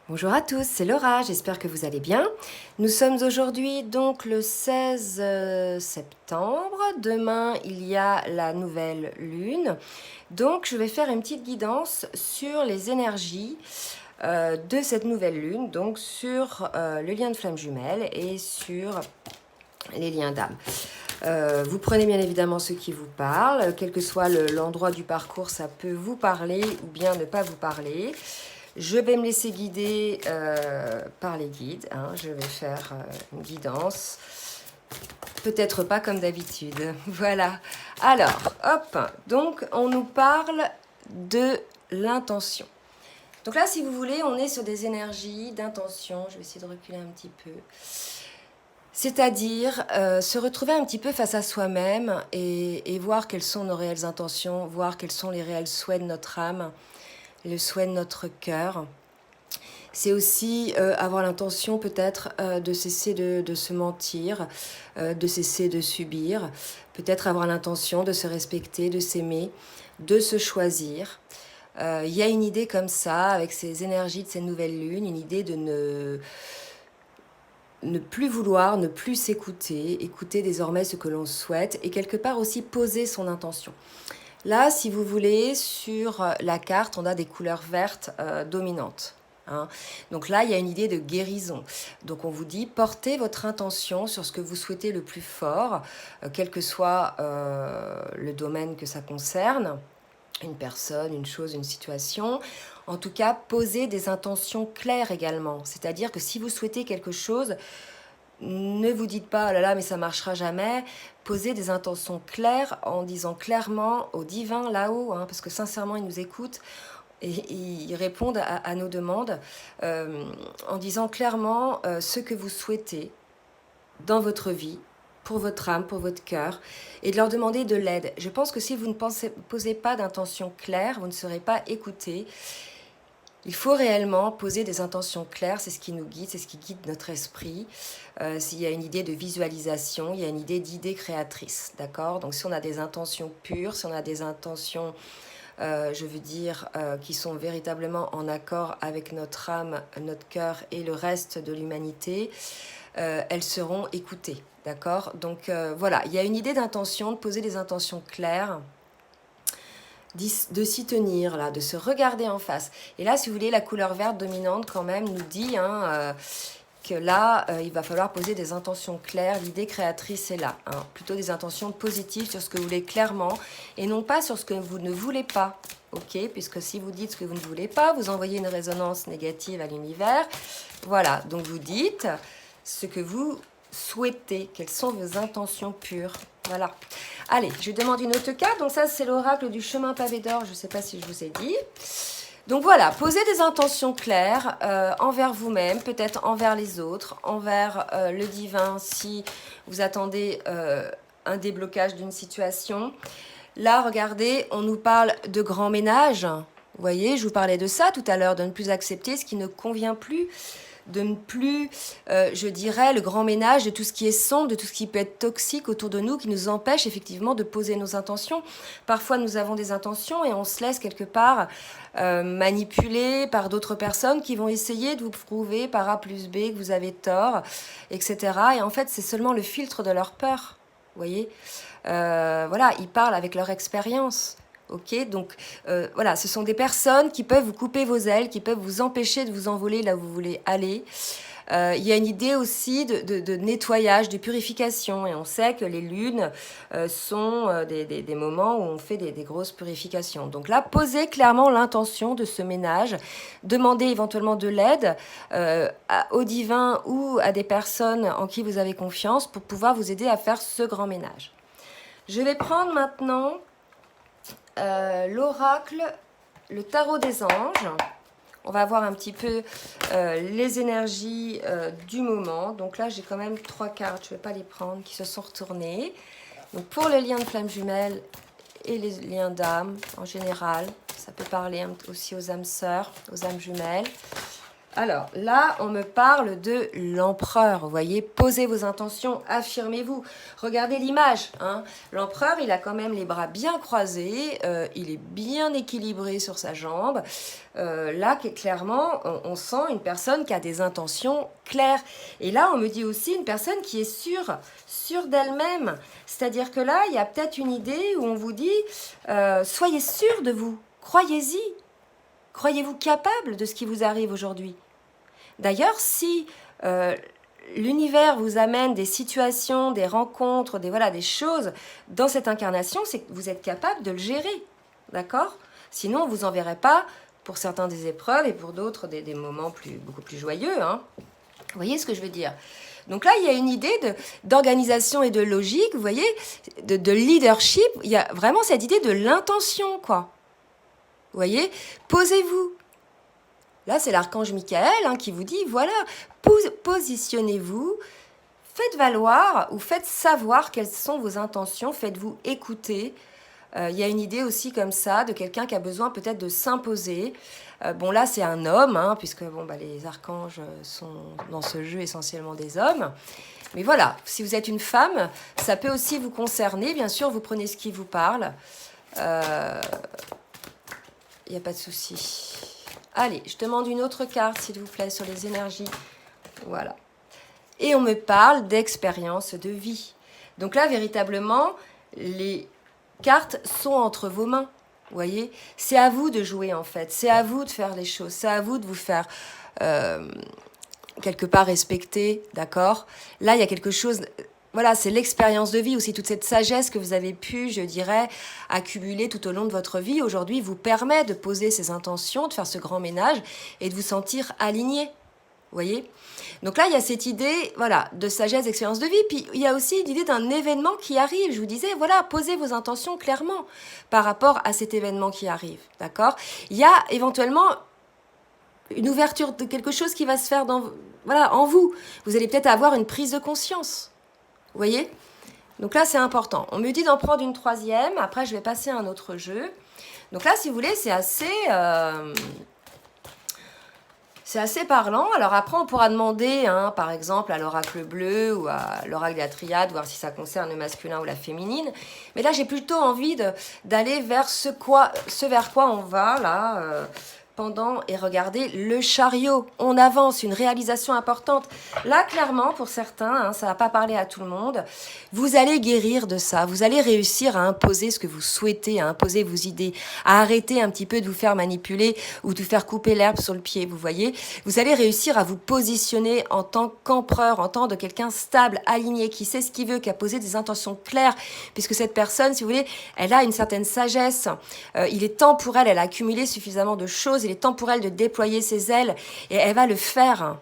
Bonjour à tous, c'est Laura, j'espère que vous allez bien. Nous sommes aujourd'hui donc le 16 septembre. Demain, il y a la nouvelle lune. Donc, je vais faire une petite guidance sur les énergies de cette nouvelle lune, donc sur le lien de flamme jumelle et sur les liens d'âme. Vous prenez bien évidemment ce qui vous parle, quel que soit l'endroit du parcours, ça peut vous parler ou bien ne pas vous parler. Je vais me laisser guider par les guides. Hein. Je vais faire une guidance. Peut-être pas comme d'habitude. Voilà. Alors, hop. Donc, on nous parle de l'intention. Donc là, si vous voulez, on est sur des énergies d'intention. Je vais essayer de reculer un petit peu. C'est-à-dire se retrouver un petit peu face à soi-même et voir quelles sont nos réelles intentions, voir quels sont les réels souhaits de notre âme, le souhait de notre cœur. C'est aussi avoir l'intention peut-être de cesser de se mentir, de cesser de subir, peut-être avoir l'intention de se respecter, de s'aimer, de se choisir. Il y a une idée comme ça, avec ces énergies de cette nouvelle lune, une idée de ne plus vouloir, ne plus s'écouter, écouter désormais ce que l'on souhaite et quelque part aussi poser son intention. Là, si vous voulez, sur la carte, on a des couleurs vertes dominantes. Hein. Donc là, il y a une idée de guérison. Donc on vous dit, portez votre intention sur ce que vous souhaitez le plus fort, quel que soit le domaine que ça concerne, une personne, une chose, une situation. En tout cas, posez des intentions claires également. C'est-à-dire que si vous souhaitez quelque chose, ne vous dites pas, oh là là, mais ça ne marchera jamais. Posez des intentions claires en disant clairement au divin là-haut, hein, parce que sincèrement, il nous écoute et ils répondent à nos demandes en disant clairement ce que vous souhaitez dans votre vie, pour votre âme, pour votre cœur, et de leur demander de l'aide. Je pense que si vous ne posez pas d'intention claire, vous ne serez pas écouté. Il faut réellement poser des intentions claires, c'est ce qui nous guide, c'est ce qui guide notre esprit. S'il y a une idée de visualisation, il y a une idée créatrice, d'accord? Donc si on a des intentions pures, si on a des intentions, je veux dire, qui sont véritablement en accord avec notre âme, notre cœur et le reste de l'humanité, elles seront écoutées, d'accord? Donc voilà, il y a une idée d'intention, de poser des intentions claires, de s'y tenir, là, de se regarder en face. Et là, si vous voulez, la couleur verte dominante quand même nous dit que là, il va falloir poser des intentions claires. L'idée créatrice est là. Hein. Plutôt des intentions positives sur ce que vous voulez clairement et non pas sur ce que vous ne voulez pas. Ok, puisque si vous dites ce que vous ne voulez pas, vous envoyez une résonance négative à l'univers. Voilà, donc vous dites ce que vous souhaitez, quelles sont vos intentions pures. Voilà. Allez, je demande une autre carte. Donc ça, c'est l'oracle du chemin pavé d'or. Je ne sais pas si je vous ai dit. Donc voilà, posez des intentions claires envers vous-même, peut-être envers les autres, envers le divin si vous attendez un déblocage d'une situation. Là, regardez, on nous parle de grand ménage. Vous voyez, je vous parlais de ça tout à l'heure, de ne plus accepter ce qui ne convient plus, de ne plus, je dirais, le grand ménage de tout ce qui est sombre, de tout ce qui peut être toxique autour de nous, qui nous empêche effectivement de poser nos intentions. Parfois, nous avons des intentions et on se laisse quelque part manipuler par d'autres personnes qui vont essayer de vous prouver par A plus B que vous avez tort, etc. Et en fait, c'est seulement le filtre de leur peur, vous voyez. Voilà, ils parlent avec leur expérience. Ok, donc voilà, ce sont des personnes qui peuvent vous couper vos ailes, qui peuvent vous empêcher de vous envoler là où vous voulez aller. Il y a une idée aussi de nettoyage, de purification. Et on sait que les lunes sont des moments où on fait des grosses purifications. Donc là, posez clairement l'intention de ce ménage. Demandez éventuellement de l'aide au divin ou à des personnes en qui vous avez confiance pour pouvoir vous aider à faire ce grand ménage. Je vais prendre maintenant l'oracle, le tarot des anges. On va voir un petit peu les énergies du moment. Donc là, j'ai quand même 3 cartes, je ne vais pas les prendre, qui se sont retournées. Donc pour les liens de flamme jumelle et les liens d'âme en général, ça peut parler aussi aux âmes sœurs, aux âmes jumelles. Alors là, on me parle de l'empereur. Vous voyez, posez vos intentions, affirmez-vous. Regardez l'image. Hein. L'empereur, il a quand même les bras bien croisés, il est bien équilibré sur sa jambe. Là, clairement, on sent une personne qui a des intentions claires. Et là, on me dit aussi une personne qui est sûre d'elle-même. C'est-à-dire que là, il y a peut-être une idée où on vous dit soyez sûr de vous, croyez-y. Croyez-vous capable de ce qui vous arrive aujourd'hui? D'ailleurs, si l'univers vous amène des situations, des rencontres, des choses dans cette incarnation, c'est que vous êtes capable de le gérer. D'accord? Sinon, on ne vous enverrait pas pour certains des épreuves et pour d'autres des moments beaucoup plus joyeux. Hein. Vous voyez ce que je veux dire? Donc là, il y a une idée d'organisation et de logique, vous voyez, de leadership. Il y a vraiment cette idée de l'intention, quoi. Vous voyez, posez-vous. Là, c'est l'archange Michael hein, qui vous dit, voilà, positionnez-vous, faites valoir ou faites savoir quelles sont vos intentions, faites-vous écouter. Il y a une idée aussi comme ça de quelqu'un qui a besoin peut-être de s'imposer. Bon, là, c'est un homme, hein, puisque les archanges sont dans ce jeu essentiellement des hommes. Mais voilà, si vous êtes une femme, ça peut aussi vous concerner. Bien sûr, vous prenez ce qui vous parle. Il n'y a pas de souci. Allez, je demande une autre carte, s'il vous plaît, sur les énergies. Voilà. Et on me parle d'expérience de vie. Donc là, véritablement, les cartes sont entre vos mains. Vous voyez? C'est à vous de jouer, en fait. C'est à vous de faire les choses. C'est à vous de vous faire quelque part respecter, d'accord? Là, il y a quelque chose... Voilà, c'est l'expérience de vie aussi, toute cette sagesse que vous avez pu, je dirais, accumuler tout au long de votre vie, aujourd'hui, vous permet de poser ces intentions, de faire ce grand ménage et de vous sentir aligné. Vous voyez? Donc là, il y a cette idée, voilà, de sagesse, d'expérience de vie. Puis il y a aussi l'idée d'un événement qui arrive. Je vous disais, voilà, posez vos intentions clairement par rapport à cet événement qui arrive, d'accord? Il y a éventuellement une ouverture de quelque chose qui va se faire en vous. Vous allez peut-être avoir une prise de conscience. Vous voyez? Donc là, c'est important. On me dit d'en prendre une troisième. Après, je vais passer à un autre jeu. Donc là, si vous voulez, c'est assez parlant. Alors après, on pourra demander, hein, par exemple, à l'oracle bleu ou à l'oracle de la triade, voir si ça concerne le masculin ou la féminine. Mais là, j'ai plutôt envie d'aller vers ce vers quoi on va, là, et regardez le chariot. On avance, une réalisation importante. Là, clairement, pour certains, hein, ça ne va pas parler à tout le monde, vous allez guérir de ça. Vous allez réussir à imposer ce que vous souhaitez, à imposer vos idées, à arrêter un petit peu de vous faire manipuler ou de vous faire couper l'herbe sur le pied, vous voyez. Vous allez réussir à vous positionner en tant qu'empereur, en tant que quelqu'un stable, aligné, qui sait ce qu'il veut, qui a posé des intentions claires, puisque cette personne, si vous voulez, elle a une certaine sagesse. Il est temps pour elle a accumulé suffisamment de choses, il est temps pour elle de déployer ses ailes et elle va le faire.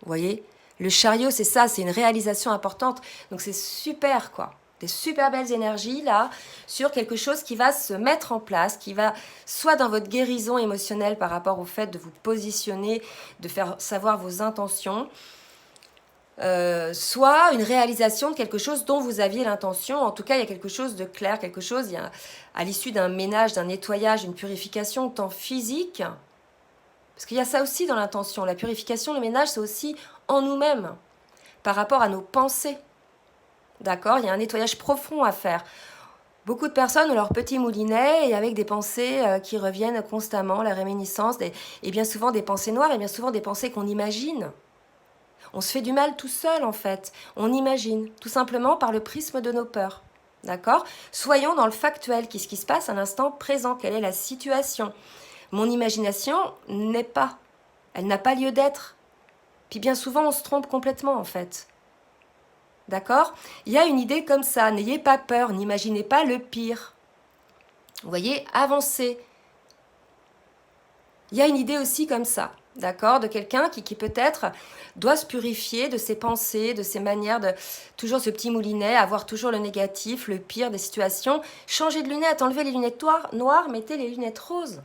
Vous voyez? Le chariot, c'est ça, c'est une réalisation importante. Donc c'est super, quoi. Des super belles énergies, là, sur quelque chose qui va se mettre en place, qui va, soit dans votre guérison émotionnelle par rapport au fait de vous positionner, de faire savoir vos intentions, soit une réalisation de quelque chose dont vous aviez l'intention. En tout cas, il y a quelque chose de clair, il y a à l'issue d'un ménage, d'un nettoyage, une purification tant physique, parce qu'il y a ça aussi dans l'intention. La purification, le ménage, c'est aussi en nous-mêmes, par rapport à nos pensées. D'accord? Il y a un nettoyage profond à faire. Beaucoup de personnes ont leur petit moulinet et avec des pensées qui reviennent constamment, la réminiscence, et bien souvent des pensées noires, et bien souvent des pensées qu'on imagine. On se fait du mal tout seul, en fait. On imagine, tout simplement par le prisme de nos peurs. D'accord? Soyons dans le factuel. Qu'est-ce qui se passe à l'instant présent? Quelle est la situation? Mon imagination n'est pas. Elle n'a pas lieu d'être. Puis bien souvent, on se trompe complètement, en fait. D'accord? Il y a une idée comme ça. N'ayez pas peur. N'imaginez pas le pire. Vous voyez? Avancez. Il y a une idée aussi comme ça. D'accord, de quelqu'un qui peut-être doit se purifier de ses pensées, de ses manières, de toujours ce petit moulinet, avoir toujours le négatif, le pire des situations. Changer de lunettes, enlever les lunettes noires, mettez les lunettes roses.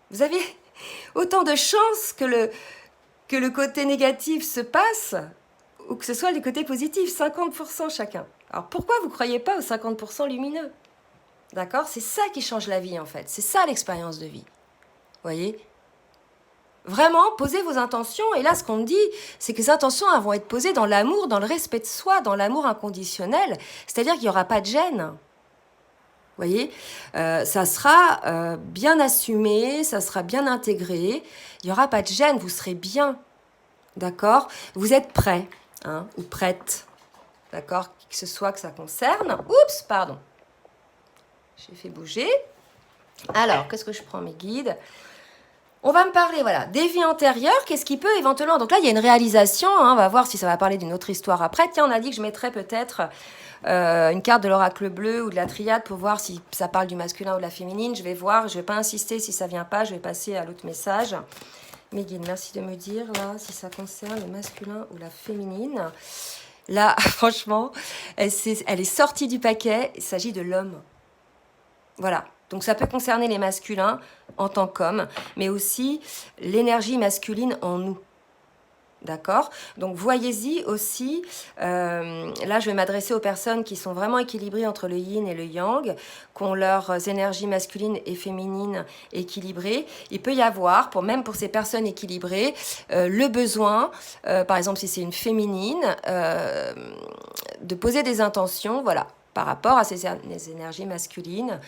Vous avez autant de chances que le côté négatif se passe ou que ce soit le côté positif, 50% chacun. Alors pourquoi vous ne croyez pas aux 50% lumineux? D'accord, c'est ça qui change la vie en fait, c'est ça l'expérience de vie. Vous voyez? Vraiment, posez vos intentions. Et là, ce qu'on me dit, c'est que ces intentions, elles vont être posées dans l'amour, dans le respect de soi, dans l'amour inconditionnel. C'est-à-dire qu'il n'y aura pas de gêne. Vous voyez, ça sera bien assumé, ça sera bien intégré. Il n'y aura pas de gêne, vous serez bien. D'accord? Vous êtes prêt, hein, ou prête. D'accord? Que ce soit que ça concerne. Oups, pardon. J'ai fait bouger. Alors, qu'est-ce que je prends mes guides? On va me parler, voilà, des vies antérieures, qu'est-ce qui peut éventuellement... Donc là, il y a une réalisation, hein, on va voir si ça va parler d'une autre histoire après. Tiens, on a dit que je mettrais peut-être une carte de l'oracle bleu ou de la triade pour voir si ça parle du masculin ou de la féminine. Je vais voir, je ne vais pas insister si ça ne vient pas, je vais passer à l'autre message. Mes guides, merci de me dire, là, si ça concerne le masculin ou la féminine. Là, franchement, elle est sortie du paquet, il s'agit de l'homme. Voilà. Donc ça peut concerner les masculins en tant qu'hommes, mais aussi l'énergie masculine en nous. D'accord? Donc voyez-y aussi, là je vais m'adresser aux personnes qui sont vraiment équilibrées entre le yin et le yang, qui ont leurs énergies masculines et féminines équilibrées. Il peut y avoir, même pour ces personnes équilibrées, le besoin, par exemple si c'est une féminine, de poser des intentions, voilà, par rapport à ces énergies masculines.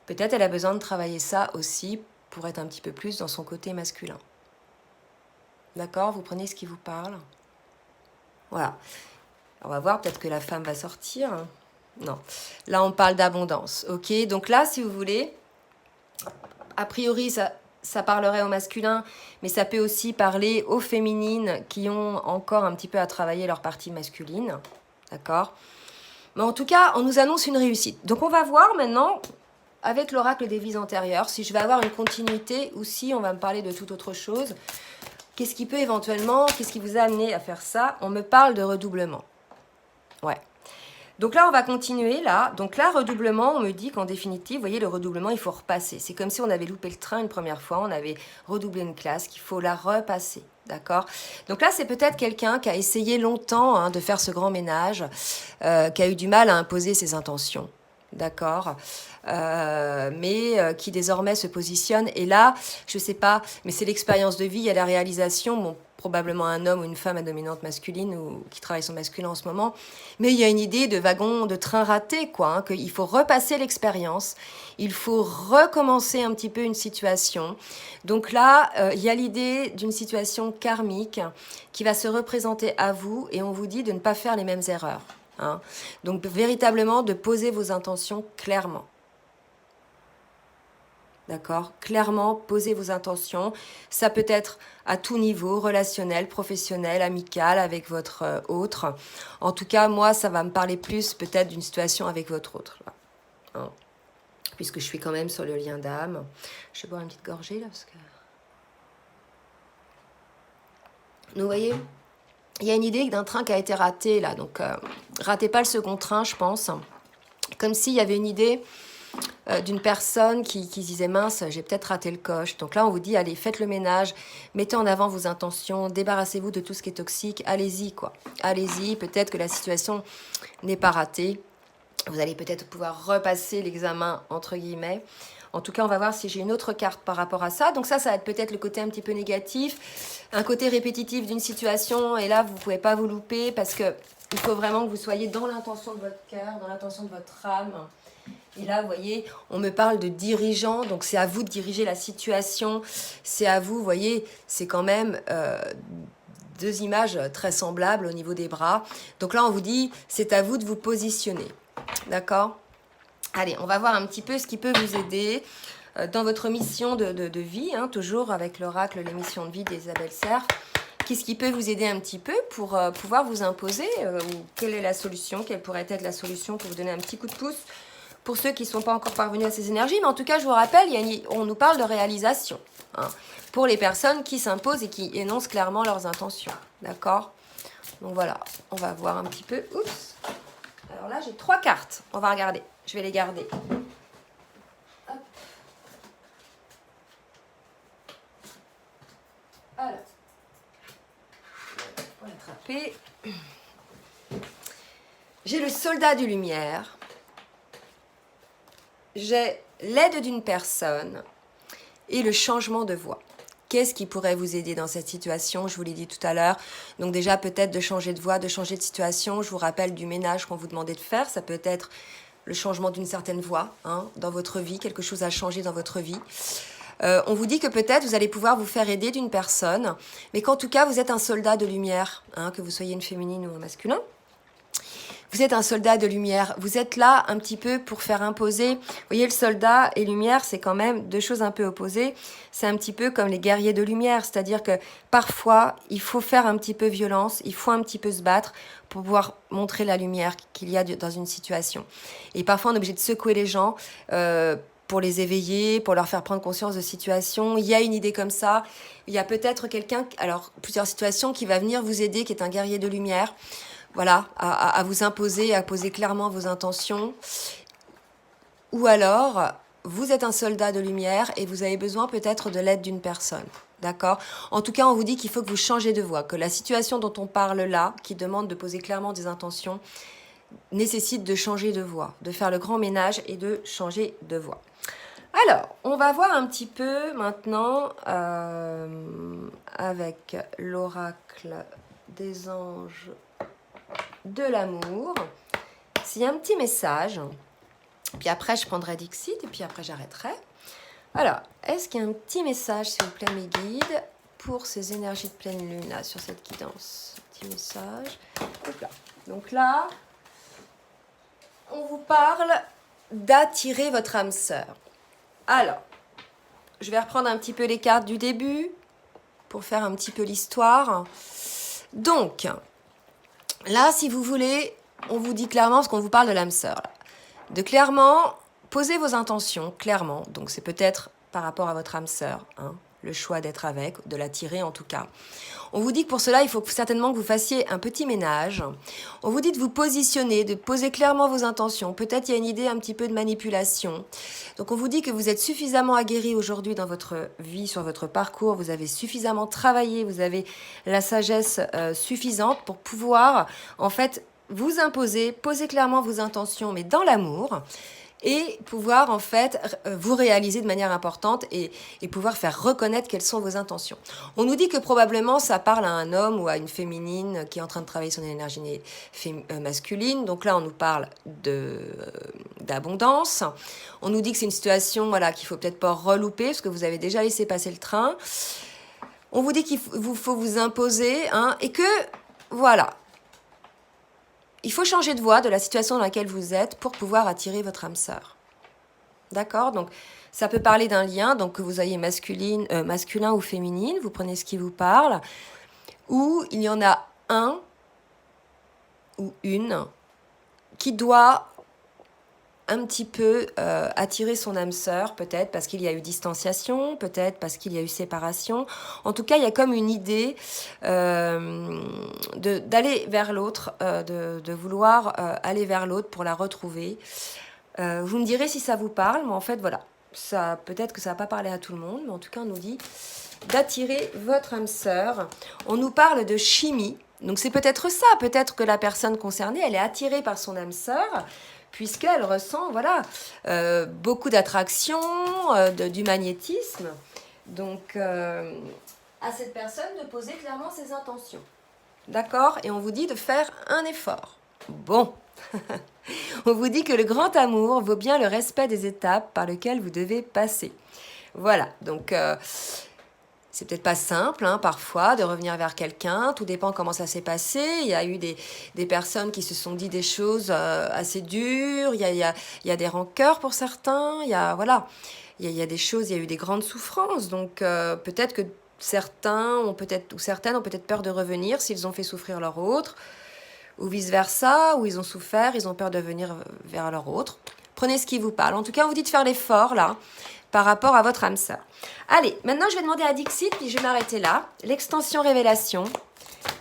Peut-être elle a besoin de travailler ça aussi pour être un petit peu plus dans son côté masculin. D'accord? Vous prenez ce qui vous parle. Voilà. On va voir, peut-être que la femme va sortir. Non. Là, on parle d'abondance. Ok? Donc là, si vous voulez, a priori, ça parlerait au masculin, mais ça peut aussi parler aux féminines qui ont encore un petit peu à travailler leur partie masculine. D'accord? Mais en tout cas, on nous annonce une réussite. Donc on va voir maintenant... avec l'oracle des vies antérieures, si je vais avoir une continuité ou si on va me parler de toute autre chose. Qu'est-ce qui peut éventuellement, qu'est-ce qui vous a amené à faire ça? On me parle de redoublement. Ouais. Donc là, on va continuer là. Donc là, redoublement, on me dit qu'en définitive, vous voyez, le redoublement, il faut repasser. C'est comme si on avait loupé le train une première fois, on avait redoublé une classe, qu'il faut la repasser. D'accord? Donc là, c'est peut-être quelqu'un qui a essayé longtemps de faire ce grand ménage, qui a eu du mal à imposer ses intentions. D'accord, mais qui désormais se positionne. Et là, je ne sais pas, mais c'est l'expérience de vie, il y a la réalisation, bon, probablement un homme ou une femme à dominante masculine ou qui travaille son masculin en ce moment, mais il y a une idée de wagon, de train raté, quoi, hein, qu'il faut repasser l'expérience, il faut recommencer un petit peu une situation. Donc là, il y a l'idée d'une situation karmique qui va se représenter à vous et on vous dit de ne pas faire les mêmes erreurs. Hein. Donc véritablement de poser vos intentions clairement. D'accord? Clairement, posez vos intentions. Ça peut être à tout niveau, relationnel, professionnel, amical, avec votre autre. En tout cas, moi, ça va me parler plus peut-être d'une situation avec votre autre. Là. Hein. Puisque je suis quand même sur le lien d'âme. Je vais boire une petite gorgée là, parce que... Vous voyez? Il y a une idée d'un train qui a été raté, là. Donc, ratez pas le second train, je pense. Comme s'il y avait une idée d'une personne qui disait « Mince, j'ai peut-être raté le coche ». Donc là, on vous dit « Allez, faites le ménage, mettez en avant vos intentions, débarrassez-vous de tout ce qui est toxique. Allez-y, quoi. Allez-y, peut-être que la situation n'est pas ratée. Vous allez peut-être pouvoir repasser l'examen, entre guillemets. » En tout cas, on va voir si j'ai une autre carte par rapport à ça. Donc ça va être peut-être le côté un petit peu négatif, un côté répétitif d'une situation. Et là, vous ne pouvez pas vous louper parce qu'il faut vraiment que vous soyez dans l'intention de votre cœur, dans l'intention de votre âme. Et là, vous voyez, on me parle de dirigeant. Donc c'est à vous de diriger la situation. C'est à vous, vous voyez, c'est quand même... deux images très semblables au niveau des bras. Donc là, on vous dit, c'est à vous de vous positionner. D'accord ? Allez, on va voir un petit peu ce qui peut vous aider dans votre mission de vie, hein, toujours avec l'oracle, les missions de vie d'Isabelle Serre. Qu'est-ce qui peut vous aider un petit peu pour pouvoir vous imposer ou quelle est la solution? Quelle pourrait être la solution pour vous donner un petit coup de pouce pour ceux qui ne sont pas encore parvenus à ces énergies? Mais en tout cas, je vous rappelle, on nous parle de réalisation. Hein, pour les personnes qui s'imposent et qui énoncent clairement leurs intentions. D'accord? Donc voilà, on va voir un petit peu. Oups. Alors là, j'ai 3 cartes. On va regarder. Je vais les garder. Hop. Alors. On va l'attraper. J'ai le soldat de lumière. J'ai l'aide d'une personne et le changement de voix. qu'est-ce qui pourrait vous aider dans cette situation? Je vous l'ai dit tout à l'heure. Donc déjà, peut-être de changer de voie, de changer de situation. Je vous rappelle du ménage qu'on vous demandait de faire. Ça peut être le changement d'une certaine voie hein, dans votre vie, quelque chose a changé dans votre vie. On vous dit que peut-être vous allez pouvoir vous faire aider d'une personne, mais qu'en tout cas, vous êtes un soldat de lumière, hein, que vous soyez une féminine ou un masculin. Vous êtes un soldat de lumière. Vous êtes là un petit peu pour faire imposer. Vous voyez, le soldat et lumière, c'est quand même deux choses un peu opposées. C'est un petit peu comme les guerriers de lumière. C'est-à-dire que parfois, il faut faire un petit peu violence, il faut un petit peu se battre pour pouvoir montrer la lumière qu'il y a dans une situation. Et parfois, on est obligé de secouer les gens pour les éveiller, pour leur faire prendre conscience de situation. Il y a une idée comme ça. Il y a peut-être quelqu'un, alors plusieurs situations, qui va venir vous aider, qui est un guerrier de lumière. Voilà, à vous imposer, à poser clairement vos intentions. Ou alors, vous êtes un soldat de lumière et vous avez besoin peut-être de l'aide d'une personne. D'accord? En tout cas, on vous dit qu'il faut que vous changez de voie, que la situation dont on parle là, qui demande de poser clairement des intentions, nécessite de changer de voie, de faire le grand ménage et de changer de voie. Alors, on va voir un petit peu maintenant avec l'oracle des anges de l'amour, s'il y a un petit message, puis après je prendrai Dixit et puis après j'arrêterai. Alors, est-ce qu'il y a un petit message, s'il vous plaît, mes guides, pour ces énergies de pleine lune là, sur cette guidance? Petit message. Donc là, on vous parle d'attirer votre âme sœur. Alors, je vais reprendre un petit peu les cartes du début pour faire un petit peu l'histoire. Donc, là, si vous voulez, on vous dit clairement, parce qu'on vous parle de l'âme sœur, de clairement poser vos intentions, clairement. Donc, c'est peut-être par rapport à votre âme sœur, hein, le choix d'être avec, de l'attirer en tout cas. On vous dit que pour cela, il faut certainement que vous fassiez un petit ménage. On vous dit de vous positionner, de poser clairement vos intentions. Peut-être il y a une idée un petit peu de manipulation. Donc on vous dit que vous êtes suffisamment aguerri aujourd'hui dans votre vie, sur votre parcours. Vous avez suffisamment travaillé, vous avez la sagesse suffisante pour pouvoir en fait vous imposer, poser clairement vos intentions, mais dans l'amour. Et pouvoir en fait vous réaliser de manière importante et pouvoir faire reconnaître quelles sont vos intentions. On nous dit que probablement ça parle à un homme ou à une féminine qui est en train de travailler son énergie masculine. Donc là on nous parle d'abondance. On nous dit que c'est une situation voilà, qu'il faut peut-être pas relouper parce que vous avez déjà laissé passer le train. On vous dit qu'il faut vous imposer hein, et que voilà. Il faut changer de voie de la situation dans laquelle vous êtes pour pouvoir attirer votre âme sœur. D'accord? Donc, ça peut parler d'un lien, donc que vous ayez masculin ou féminine, vous prenez ce qui vous parle, ou il y en a un ou une qui doit un petit peu attirer son âme sœur, peut-être parce qu'il y a eu distanciation, peut-être parce qu'il y a eu séparation. En tout cas, il y a comme une idée d'aller vers l'autre, de vouloir aller vers l'autre pour la retrouver. Vous me direz si ça vous parle, mais en fait, voilà. Peut-être que ça va pas parler à tout le monde, mais en tout cas, on nous dit d'attirer votre âme sœur. On nous parle de chimie. Donc, c'est peut-être ça. Peut-être que la personne concernée, elle est attirée par son âme sœur, puisqu'elle ressent voilà, beaucoup d'attraction, du magnétisme. Donc, à cette personne de poser clairement ses intentions. D'accord? Et on vous dit de faire un effort. Bon. On vous dit que le grand amour vaut bien le respect des étapes par lesquelles vous devez passer. Voilà. Donc, c'est peut-être pas simple, hein, parfois, de revenir vers quelqu'un. Tout dépend comment ça s'est passé. Il y a eu des personnes qui se sont dit des choses assez dures. Il y a des rancœurs pour certains. Il y a des choses, il y a eu des grandes souffrances. Donc, peut-être que certains ou certaines ont peut-être peur de revenir s'ils ont fait souffrir leur autre. Ou vice-versa, où ils ont souffert, ils ont peur de venir vers leur autre. Prenez ce qui vous parle. En tout cas, on vous dit de faire l'effort, là, par rapport à votre âme sœur. Allez, maintenant, je vais demander à Dixit, puis je vais m'arrêter là. L'extension révélation.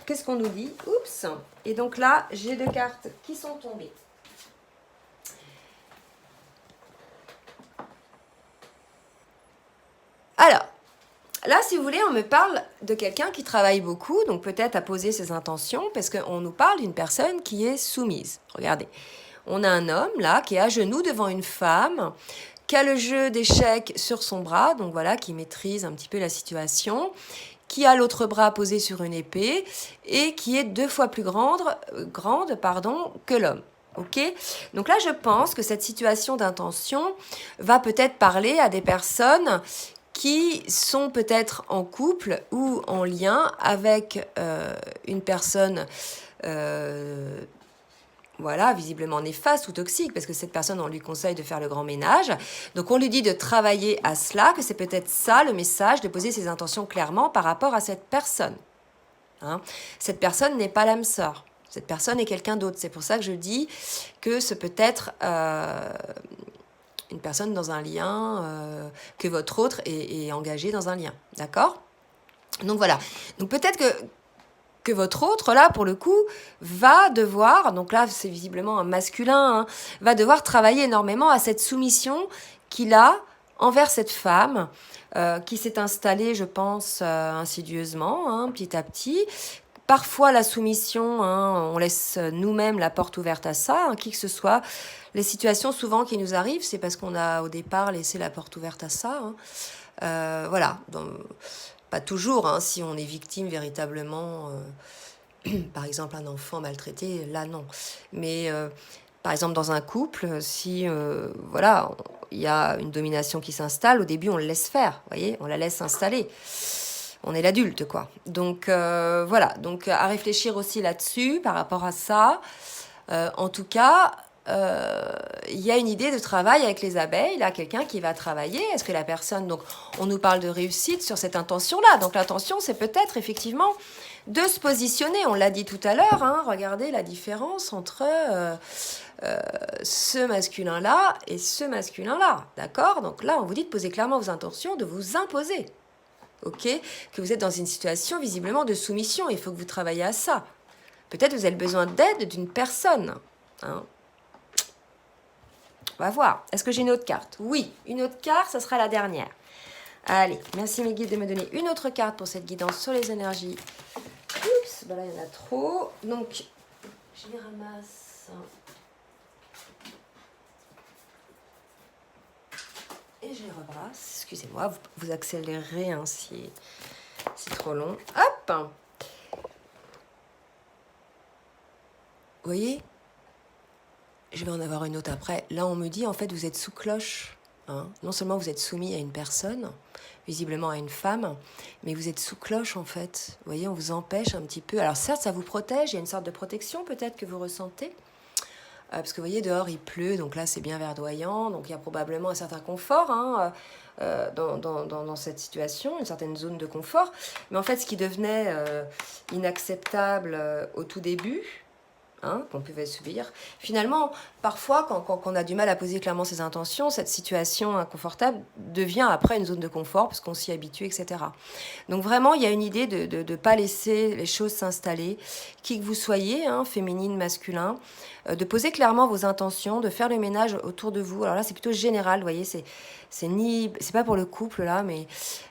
Qu'est-ce qu'on nous dit? Oups. Et donc là, j'ai 2 cartes qui sont tombées. Alors, là, si vous voulez, on me parle de quelqu'un qui travaille beaucoup, donc peut-être à poser ses intentions, parce qu'on nous parle d'une personne qui est soumise. Regardez, on a un homme, là, qui est à genoux devant une femme, qui a le jeu d'échecs sur son bras, donc voilà, qui maîtrise un petit peu la situation, qui a l'autre bras posé sur une épée et qui est 2 fois plus grande que l'homme. Ok. Donc là, je pense que cette situation d'intention va peut-être parler à des personnes qui sont peut-être en couple ou en lien avec une personne voilà, visiblement néfaste ou toxique, parce que cette personne, on lui conseille de faire le grand ménage. Donc on lui dit de travailler à cela, que c'est peut-être ça le message, de poser ses intentions clairement par rapport à cette personne. Hein. Cette personne n'est pas l'âme sœur. Cette personne est quelqu'un d'autre. C'est pour ça que je dis que ce peut être une personne dans un lien, que votre autre est engagé dans un lien. D'accord ? Donc voilà. Donc peut-être que votre autre, là, pour le coup, va devoir, donc là, c'est visiblement un masculin, hein, va devoir travailler énormément à cette soumission qu'il a envers cette femme qui s'est installée, je pense, insidieusement, hein, petit à petit. Parfois, la soumission, hein, on laisse nous-mêmes la porte ouverte à ça, hein, qui que ce soit. Les situations souvent qui nous arrivent, c'est parce qu'on a au départ laissé la porte ouverte à ça. Hein. Voilà. Donc, pas toujours, hein, si on est victime véritablement, par exemple un enfant maltraité, là non. Mais par exemple dans un couple, si voilà, il y a une domination qui s'installe, au début on le laisse faire, voyez, on la laisse s'installer. On est l'adulte, quoi. Donc voilà, donc à réfléchir aussi là-dessus par rapport à ça. En tout cas, il y a une idée de travail avec les abeilles, là, quelqu'un qui va travailler. Est-ce que la personne, donc on nous parle de réussite sur cette intention-là. Donc l'intention, c'est peut-être effectivement de se positionner. On l'a dit tout à l'heure, hein, regardez la différence entre ce masculin-là et ce masculin-là. D'accord ? Donc là, on vous dit de poser clairement vos intentions, de vous imposer. Ok ? Que vous êtes dans une situation visiblement de soumission. Il faut que vous travaillez à ça. Peut-être vous avez besoin d'aide d'une personne. Hein ? On va voir. Est-ce que j'ai une autre carte ? Oui, une autre carte, ça sera la dernière. Allez, merci mes guides de me donner une autre carte pour cette guidance sur les énergies. Oups, ben là il y en a trop. Donc, je les ramasse. Et je les rebrasse. Excusez-moi, vous accélérez hein, si c'est trop long. Hop ! Vous voyez ? Je vais en avoir une autre après. Là, on me dit, en fait, vous êtes sous cloche. Hein. Non seulement vous êtes soumis à une personne, visiblement à une femme, mais vous êtes sous cloche, en fait. Vous voyez, on vous empêche un petit peu. Alors, certes, ça vous protège. Il y a une sorte de protection, peut-être, que vous ressentez. Parce que, vous voyez, dehors, il pleut. Donc là, c'est bien verdoyant. Donc, il y a probablement un certain confort hein, dans cette situation, une certaine zone de confort. Mais en fait, ce qui devenait inacceptable au tout début, hein, qu'on pouvait subir. Finalement, parfois, quand on a du mal à poser clairement ses intentions, cette situation inconfortable devient après une zone de confort parce qu'on s'y habitue, etc. Donc vraiment, il y a une idée de ne pas laisser les choses s'installer, qui que vous soyez, hein, féminine, masculin, de poser clairement vos intentions, de faire le ménage autour de vous. Alors là, c'est plutôt général, vous voyez, c'est pas pour le couple là, mais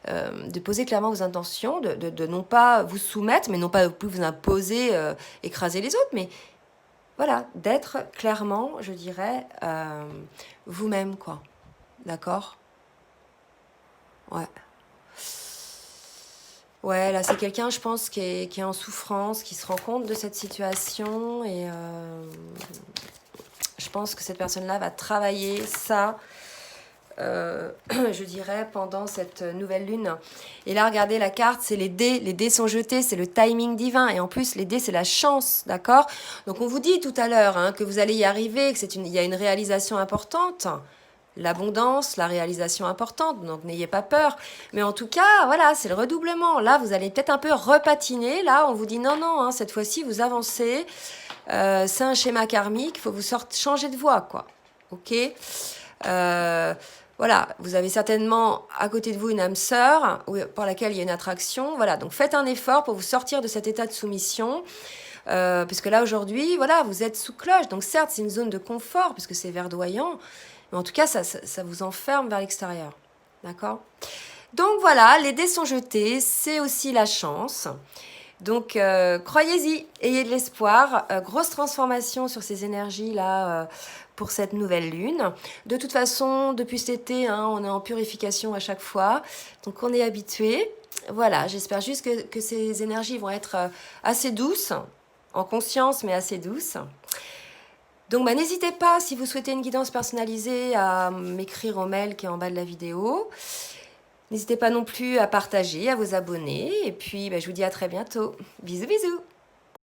de poser clairement vos intentions, de non pas vous soumettre, mais non pas plus vous imposer, écraser les autres, mais voilà, d'être clairement, je dirais, vous-même, quoi. D'accord ? Ouais. Ouais, là, c'est quelqu'un, je pense, qui est en souffrance, qui se rend compte de cette situation. Et je pense que cette personne-là va travailler ça, je dirais, pendant cette nouvelle lune. Et là, regardez la carte, c'est les dés. Les dés sont jetés, c'est le timing divin. Et en plus, les dés, c'est la chance, d'accord ? Donc, on vous dit tout à l'heure hein, que vous allez y arriver, il y a une réalisation importante. L'abondance, la réalisation importante, donc n'ayez pas peur. Mais en tout cas, voilà, c'est le redoublement. Là, vous allez peut-être un peu repatiner. Là, on vous dit non, hein, cette fois-ci, vous avancez. C'est un schéma karmique, il faut vous changer de voie, quoi. Ok ? Voilà, vous avez certainement à côté de vous une âme sœur pour laquelle il y a une attraction. Voilà, donc faites un effort pour vous sortir de cet état de soumission. Puisque là, aujourd'hui, voilà, vous êtes sous cloche. Donc certes, c'est une zone de confort, puisque c'est verdoyant. Mais en tout cas, ça vous enferme vers l'extérieur. D'accord ? Donc voilà, les dés sont jetés. C'est aussi la chance. Donc, croyez-y, ayez de l'espoir. Grosse transformation sur ces énergies-là pour cette nouvelle lune. De toute façon, depuis cet été, hein, on est en purification à chaque fois. Donc, on est habitué. Voilà, j'espère juste que ces énergies vont être assez douces, en conscience, mais assez douces. Donc, bah, n'hésitez pas, si vous souhaitez une guidance personnalisée, à m'écrire au mail qui est en bas de la vidéo. N'hésitez pas non plus à partager, à vous abonner. Et puis, bah, je vous dis à très bientôt. Bisous, bisous!